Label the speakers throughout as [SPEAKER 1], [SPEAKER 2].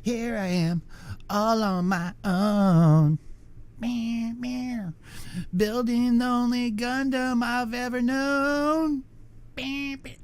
[SPEAKER 1] Here I am, all on my own. Meow, meow. Building the only Gundam I've ever known.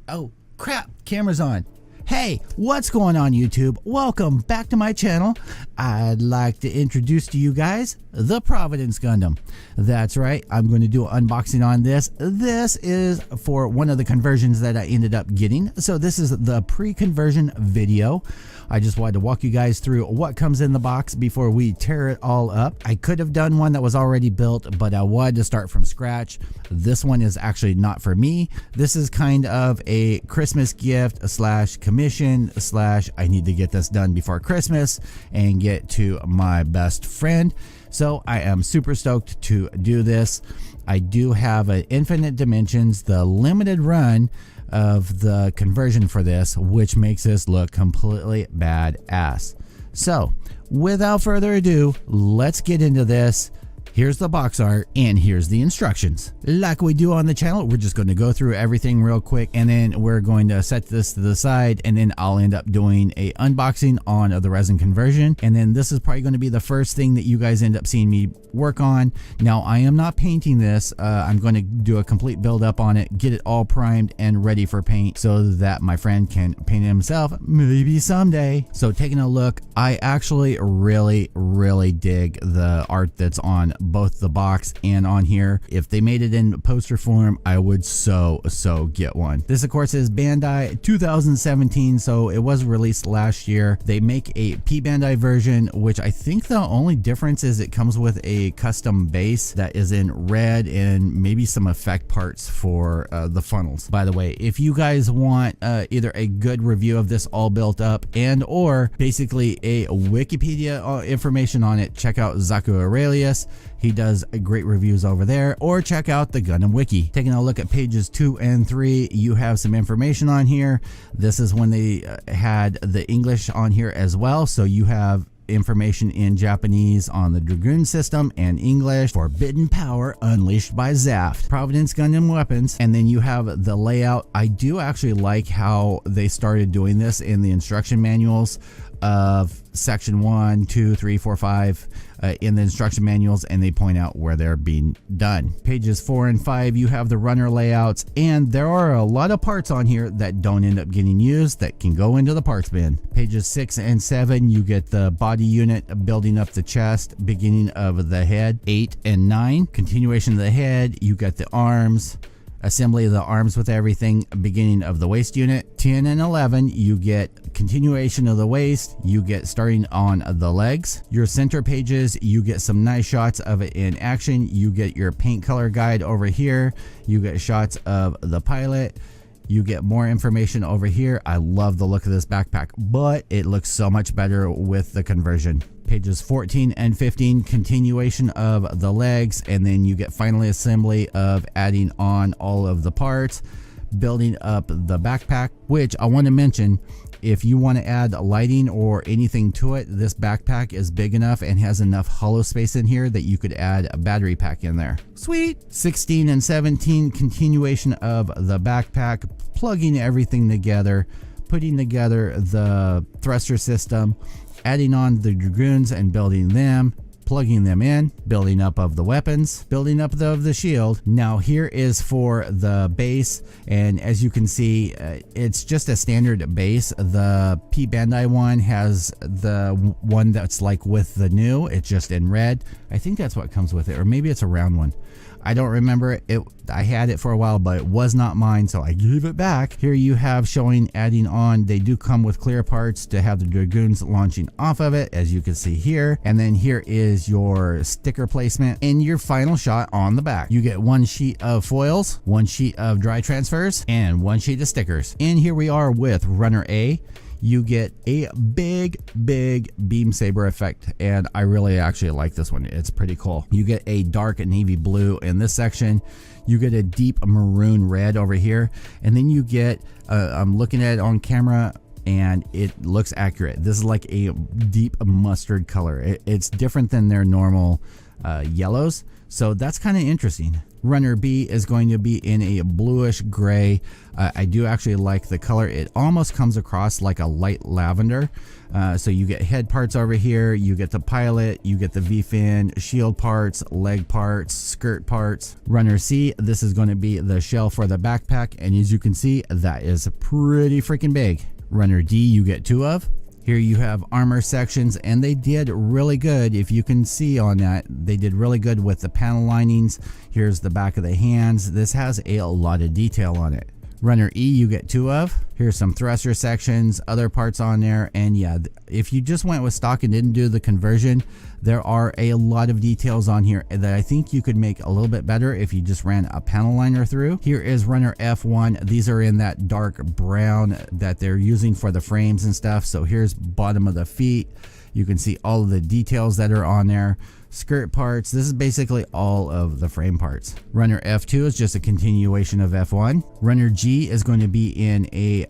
[SPEAKER 1] Oh, crap, camera's on. Hey, what's going on YouTube? Welcome back to my channel. I'd like to introduce to you guys the Providence Gundam. That's right, I'm going to do an unboxing on this. This is for one of the conversions that I ended up getting. So this is the pre-conversion video. I just wanted to walk you guys through what comes in the box before we tear it all up. I could have done one that was already built, but I wanted to start from scratch. This one is actually not for me. This is kind of a Christmas gift slash commission slash I need to get this done before Christmas and get to my best friend. So I am super stoked to do this. I do have an Infinite Dimensions, the limited run of the conversion for this, which makes this look completely badass. So without further ado, let's get into this. Here's the box art and here's the instructions. Like we do on the channel, we're just going to go through everything real quick and then we're going to set this to the side, and then I'll end up doing a unboxing on the resin conversion, and then this is probably going to be the first thing that you guys end up seeing me work on. Now I am not painting this. I'm going to do a complete build up on it, get it all primed and ready for paint so that my friend can paint it himself maybe someday. So taking a look, I actually really dig the art that's on both the box and on here. If they made it in poster form, I would so get one. This of course is Bandai 2017, so it was released last year. They make a P Bandai version, which I think the only difference is it comes with a custom base that is in red and maybe some effect parts for the funnels. By the way, if you guys want either a good review of this all built up and or basically a Wikipedia information on it, check out Zaku Aurelius. He does great reviews over there, or check out the Gundam Wiki. Taking a look at pages 2 and 3, you have some information on here. This is when they had the English on here as well, so you have information in Japanese on the Dragoon system and English. Forbidden power unleashed by Zaft. Providence Gundam weapons, and then you have the layout. I do actually like how they started doing this in the instruction manuals of section 1, 2, 3, 4, 5 in the instruction manuals, and they point out where they're being done. Pages 4 and 5, you have the runner layouts, and there are a lot of parts on here that don't end up getting used that can go into the parts bin. Pages 6 and 7, you get the body unit building up the chest, beginning of the head. 8 and 9, continuation of the head, you got the arms, assembly of the arms with everything, beginning of the waist unit. 10 and 11, you get continuation of the waist, you get starting on the legs. Your center pages, you get some nice shots of it in action. You get your paint color guide over here, you get shots of the pilot, you get more information over here. I love the look of this backpack, but it looks so much better with the conversion. Pages 14 and 15, continuation of the legs, and then you get finally assembly of adding on all of the parts, building up the backpack, which I want to mention, if you want to add lighting or anything to it, this backpack is big enough and has enough hollow space in here that you could add a battery pack in there. Sweet. 16 and 17, continuation of the backpack, plugging everything together, putting together the thruster system, adding on the dragoons and building them, plugging them in, building up of the weapons, building up of the shield. Now here is for the base, and as you can see, it's just a standard base. The P Bandai one has the one that's like with the new, it's just in red. I think that's what comes with it, or maybe it's a round one. I don't remember it. I had it for a while, but it was not mine, so I gave it back. Here you have showing adding on. They do come with clear parts to have the dragoons launching off of it, as you can see here. And then here is your sticker placement and your final shot on the back. You get one sheet of foils, one sheet of dry transfers, and one sheet of stickers. And here we are with Runner A. You get a big beam saber effect, and I really actually like this one. It's pretty cool. You get a dark navy blue in this section, you get a deep maroon red over here, and then you get I'm looking at it on camera and it looks accurate. This is like a deep mustard color. It's different than their normal yellows, so that's kind of interesting. Runner B is going to be in a bluish gray. I do actually like the color. It almost comes across like a light lavender. So you get head parts over here, you get the pilot, you get the V-fin, shield parts, leg parts, skirt parts. Runner C, this is going to be the shell for the backpack, and as you can see, that is pretty freaking big. Runner D, you get 2 of. Here you have armor sections, and they did really good. If you can see on that, they did really good with the panel linings. Here's the back of the hands. This has a lot of detail on it. Runner E, you get 2 of. Here's some thruster sections, other parts on there, and yeah, if you just went with stock and didn't do the conversion, there are a lot of details on here that I think you could make a little bit better if you just ran a panel liner through. Here is Runner F1. These are in that dark brown that they're using for the frames and stuff. So here's bottom of the feet. You can see all of the details that are on there. Skirt parts, this is basically all of the frame parts. Runner F2 is just a continuation of F1. Runner G is going to be in a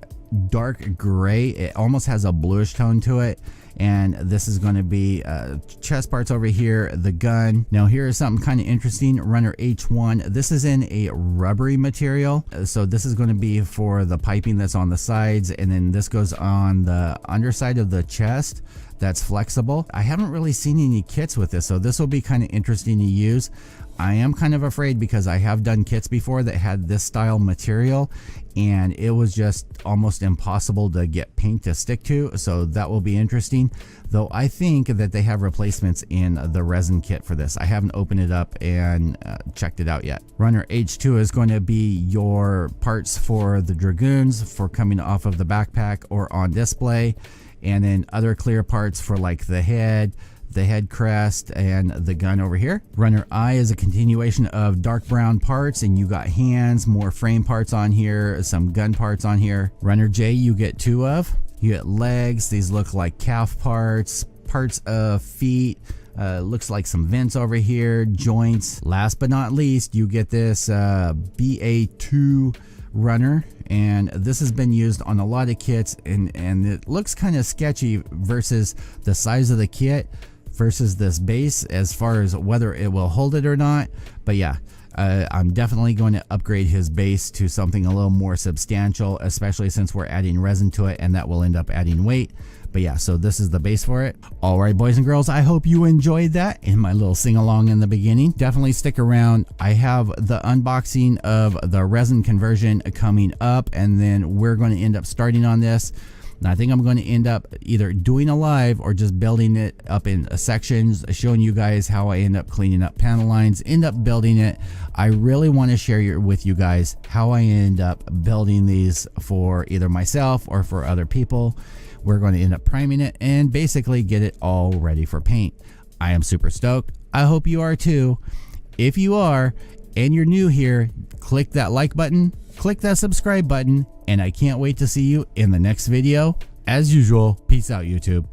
[SPEAKER 1] dark gray. It almost has a bluish tone to it, and this is going to be chest parts over here, the gun. Now here is something kind of interesting. Runner H1, this is in a rubbery material, so this is going to be for the piping that's on the sides, and then this goes on the underside of the chest. That's flexible. I haven't really seen any kits with this, so this will be kind of interesting to use. I am kind of afraid because I have done kits before that had this style material, and it was just almost impossible to get paint to stick to, so that will be interesting. Though I think that they have replacements in the resin kit for this. I haven't opened it up and checked it out yet. Runner H2 is going to be your parts for the dragoons for coming off of the backpack or on display, and then other clear parts for like the head crest, and the gun over here. Runner I is a continuation of dark brown parts, and you got hands, more frame parts on here, some gun parts on here. Runner J, you get 2 of. You get legs. These look like calf parts, parts of feet. Looks like some vents over here, joints. Last but not least, you get this BA2 runner, and this has been used on a lot of kits, and it looks kind of sketchy versus the size of the kit versus this base as far as whether it will hold it or not. But yeah, I'm definitely going to upgrade his base to something a little more substantial, especially since we're adding resin to it, and that will end up adding weight. But yeah, so this is the base for it. All right, boys and girls, I hope you enjoyed that in my little sing-along in the beginning. Definitely stick around. I have the unboxing of the resin conversion coming up, and then we're going to end up starting on this. And I think I'm going to end up either doing a live or just building it up in sections, showing you guys how I end up cleaning up panel lines, end up building it. I really want to share with you guys how I end up building these for either myself or for other people. We're going to end up priming it and basically get it all ready for paint. I am super stoked. I hope you are too. If you are and you're new here, click that like button, click that subscribe button, and I can't wait to see you in the next video. As usual, peace out, YouTube.